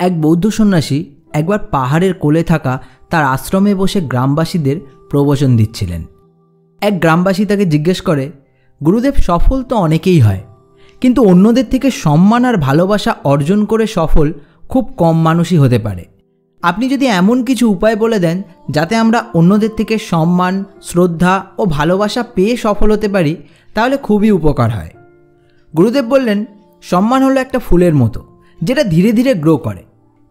এক বৌদ্ধ সন্ন্যাসী একবার পাহাড়ের কোলে থাকা তার আশ্রমে বসে গ্রামবাসীদের প্রবচন দিচ্ছিলেন। এক গ্রামবাসী তাকে জিজ্ঞেস করে, গুরুদেব, সফল তো অনেকেই হয়, কিন্তু অন্যদের থেকে সম্মান আর ভালোবাসা অর্জন করে সফল খুব কম মানুষই হতে পারে। আপনি যদি এমন কিছু উপায় বলে দেন যাতে আমরা অন্যদের থেকে সম্মান, শ্রদ্ধা ও ভালোবাসা পেয়ে সফল হতে পারি, তাহলে খুবই উপকার হয়। গুরুদেব বললেন, সম্মান হলো একটা ফুলের মতো, যেটা ধীরে ধীরে গ্রো করে।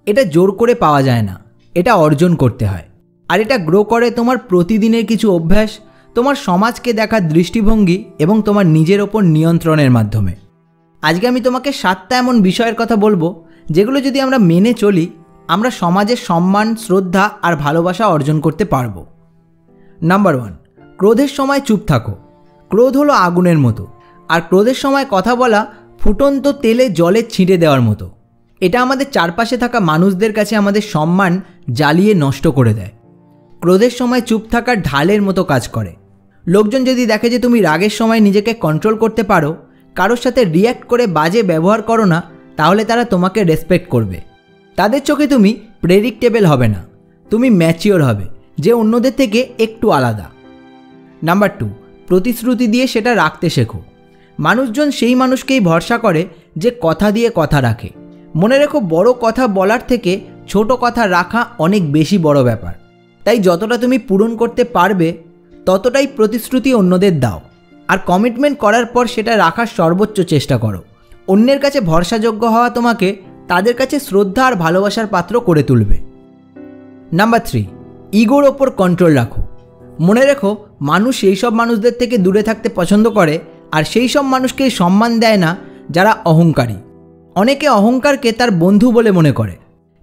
এটা জোর করে পাওয়া যায় না, এটা অর্জন করতে হয়। আর এটা গ্রো করে তোমার প্রতিদিনের কিছু অভ্যাস, তোমার সমাজকে দেখার দৃষ্টিভঙ্গি এবং তোমার নিজের ওপর নিয়ন্ত্রণের মাধ্যমে। আজকে আমি তোমাকে 7টা এমন বিষয়ের কথা বলবো যেগুলো যদি আমরা মেনে চলি, আমরা সমাজের সম্মান, শ্রদ্ধা আর ভালোবাসা অর্জন করতে পারবো। নাম্বার 1, ক্রোধের সময় চুপ থাকো। ক্রোধ হলো আগুনের মতো, আর ক্রোধের সময় কথা বলা ফুটন্ত তেলে জলে ছিটে দেওয়ার মতো। এটা আমাদের চারপাশে থাকা মানুষদের কাছে আমাদের সম্মান জ্বালিয়ে নষ্ট করে দেয়। ক্রোধের সময় চুপ থাকার ঢালের মতো কাজ করে। লোকজন যদি দেখে যে তুমি রাগের সময় নিজেকে কন্ট্রোল করতে পারো, কারোর সাথে রিয়্যাক্ট করে বাজে ব্যবহার করো না, তাহলে তারা তোমাকে রেসপেক্ট করবে। তাদের চোখে তুমি প্রেডিক্টেবল হবে না, তুমি ম্যাচিওর হবে, যে অন্যদের থেকে একটু আলাদা। নাম্বার 2, প্রতিশ্রুতি দিয়ে সেটা রাখতে শেখো। মানুষজন সেই মানুষকেই ভরসা করে যে কথা দিয়ে কথা রাখে। মনে রেখো, বড় কথা বলার থেকে ছোট কথা রাখা অনেক বেশি বড় ব্যাপার। তাই যতটা তুমি পূরণ করতে পারবে ততটাই প্রতিশ্রুতি অন্যদের দাও, আর কমিটমেন্ট করার পর সেটা রাখার সর্বোচ্চ চেষ্টা করো। অন্যের কাছে ভরসাযোগ্য হওয়া তোমাকে তাদের কাছে শ্রদ্ধা আর ভালোবাসার পাত্র করে তুলবে। নাম্বার 3, ইগোর ওপর কন্ট্রোল রাখো। মনে রেখো, মানুষ সেই সব মানুষদের থেকে দূরে থাকতে পছন্দ করে, আর সেই সব মানুষকে সম্মান দেয় না যারা অহংকারী। অনেকে অহংকারকে তার বন্ধু বলে মনে করে,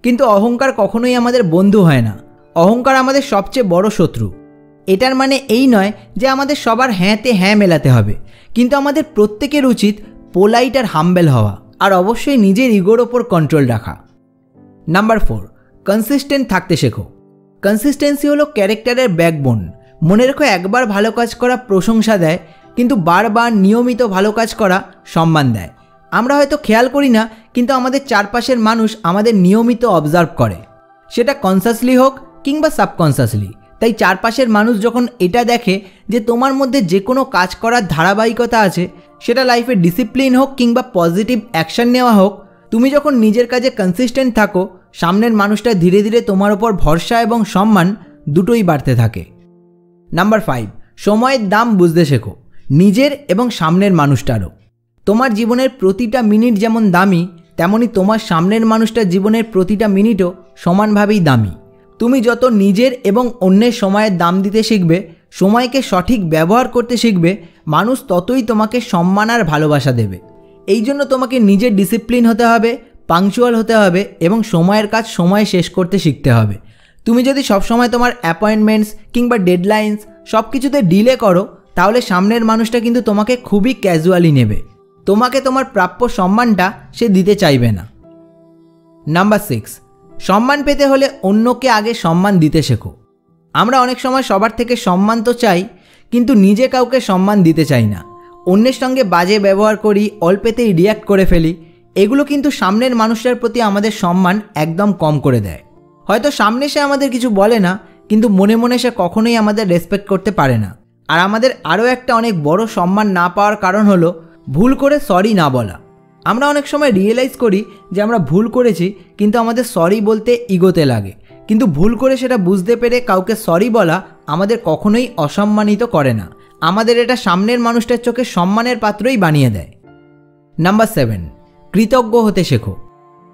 কিন্তু অহংকার কখনোই আমাদের বন্ধু হয় না। অহংকার আমাদের সবচেয়ে বড় শত্রু। এটার মানে এই নয় যে আমাদের সবার হ্যাঁতে হ্যাঁ মেলাতে হবে, কিন্তু আমাদের প্রত্যেকের উচিত পোলাইট আর হাম্বেল হওয়া, আর অবশ্যই নিজের ইগোর ওপর কন্ট্রোল রাখা। নাম্বার 4, কনসিস্টেন্ট থাকতে শেখো। কনসিস্টেন্সি হলো ক্যারেক্টারের ব্যাকবোন। মনে রেখো, একবার ভালো কাজ করা প্রশংসা দেয়, কিন্তু বারবার নিয়মিত ভালো কাজ করা সম্মান দেয়। আমরা হয়তো খেয়াল করি না, কিন্তু আমাদের চারপাশের মানুষ আমাদের নিয়মিত অবজার্ভ করে, সেটা কনসাসলি হোক কিংবা সাবকনসাসলি। তাই চারপাশের মানুষ যখন এটা দেখে যে তোমার মধ্যে যে কোনো কাজ করার ধারাবাহিকতা আছে, সেটা লাইফে ডিসিপ্লিন হোক কিংবা পজিটিভ অ্যাকশন নেওয়া হোক, তুমি যখন নিজের কাজে কনসিস্টেন্ট থাকো, সামনের মানুষটা ধীরে ধীরে তোমার ওপর ভরসা এবং সম্মান দুটোই বাড়তে থাকে। নাম্বার 5, সময়ের দাম বুঝতে শেখো, নিজের এবং সামনের মানুষটারও। তোমার জীবনের প্রতিটা মিনিট যেমন দামি, তেমনি তোমার সামনের মানুষটার জীবনের প্রতিটা মিনিটও সমানভাবেই দামি। তুমি যত নিজের এবং অন্যের সময়ের দাম দিতে শিখবে, সময়কে সঠিক ব্যবহার করতে শিখবে, মানুষ ততই তোমাকে সম্মান আর ভালোবাসা দেবে। এই জন্য তোমাকে নিজের ডিসিপ্লিন হতে হবে, পাংচুয়াল হতে হবে এবং সময়ের কাজ সময়ে শেষ করতে শিখতে হবে। তুমি যদি সবসময় তোমার অ্যাপয়েন্টমেন্টস কিংবা ডেডলাইন্স সব কিছুতে ডিলে করো, তাহলে সামনের মানুষটা কিন্তু তোমাকে খুবই ক্যাজুয়ালি নেবে। তোমাকে তোমার প্রাপ্য সম্মানটা সে দিতে চাইবে না। নাম্বার 6, সম্মান পেতে হলে অন্যকে আগে সম্মান দিতে শেখো। আমরা অনেক সময় সবার থেকে সম্মান তো চাই, কিন্তু নিজে কাউকে সম্মান দিতে চাই না। অন্যের সঙ্গে বাজে ব্যবহার করি, অল্পেতেই রিয়্যাক্ট করে ফেলি। এগুলো কিন্তু সামনের মানুষটার প্রতি আমাদের সম্মান একদম কম করে দেয়। হয়তো সামনে সে আমাদের কিছু বলে না, কিন্তু মনে মনে সে কখনোই আমাদের রেসপেক্ট করতে পারে না। আর আমাদের আরও একটা অনেক বড় সম্মান না পাওয়ার কারণ হলো ভুল করে সরি না বলা। আমরা অনেক সময় রিয়েলাইজ করি যে আমরা ভুল করেছি, কিন্তু আমাদের সরি বলতে ইগোতে লাগে। কিন্তু ভুল করে সেটা বুঝতে পেরে কাউকে সরি বলা আমাদের কখনোই অসম্মানিত করে না, আমাদের এটা সামনের মানুষটার চোখে সম্মানের পাত্রই বানিয়ে দেয়। নাম্বার 7, কৃতজ্ঞ হতে শেখো।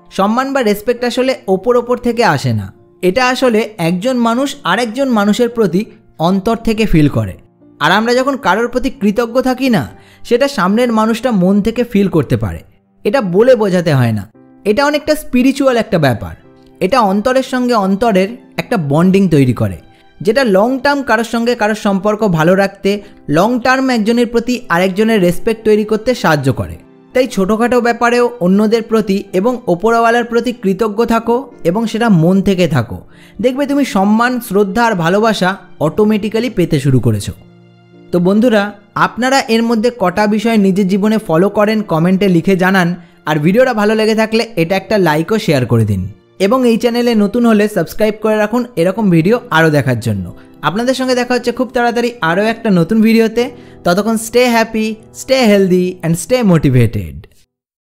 সম্মান বা রেসপেক্ট আসলে ওপর থেকে আসে না, এটা আসলে একজন মানুষ আরেকজন মানুষের প্রতি অন্তর থেকে ফিল করে। আর আমরা যখন কারোর প্রতি কৃতজ্ঞ থাকি না, সেটা সামনের মানুষটা মন থেকে ফিল করতে পারে। এটা বলে বোঝাতে হয় না, এটা অনেকটা স্পিরিচুয়াল একটা ব্যাপার। এটা অন্তরের সঙ্গে অন্তরের একটা বন্ডিং তৈরি করে, যেটা লং টার্ম কারোর সঙ্গে কারোর সম্পর্ক ভালো রাখতে, লং টার্ম একজনের প্রতি আরেকজনের রেসপেক্ট তৈরি করতে সাহায্য করে। তাই ছোটোখাটো ব্যাপারেও অন্যদের প্রতি এবং ওপরওয়ালার প্রতি কৃতজ্ঞ থাকো এবং সেটা মন থেকে থাকো। দেখবে তুমি সম্মান, শ্রদ্ধা আর ভালোবাসা অটোমেটিক্যালি পেতে শুরু করেছো। তো বন্ধুরা, আপনারা এর মধ্যে কটা বিষয় নিজের জীবনে ফলো করেন কমেন্টে লিখে জানান। আর ভিডিওটা ভালো লেগে থাকলে এটা একটা লাইক ও শেয়ার করে দিন। এবং এই চ্যানেলে নতুন হলে সাবস্ক্রাইব করে রাখুন এরকম ভিডিও আরও দেখার জন্য। আপনাদের সঙ্গে দেখা হচ্ছে খুব তাড়াতাড়ি আরও একটা নতুন ভিডিওতে। ততক্ষণ stay happy, stay healthy and stay motivated.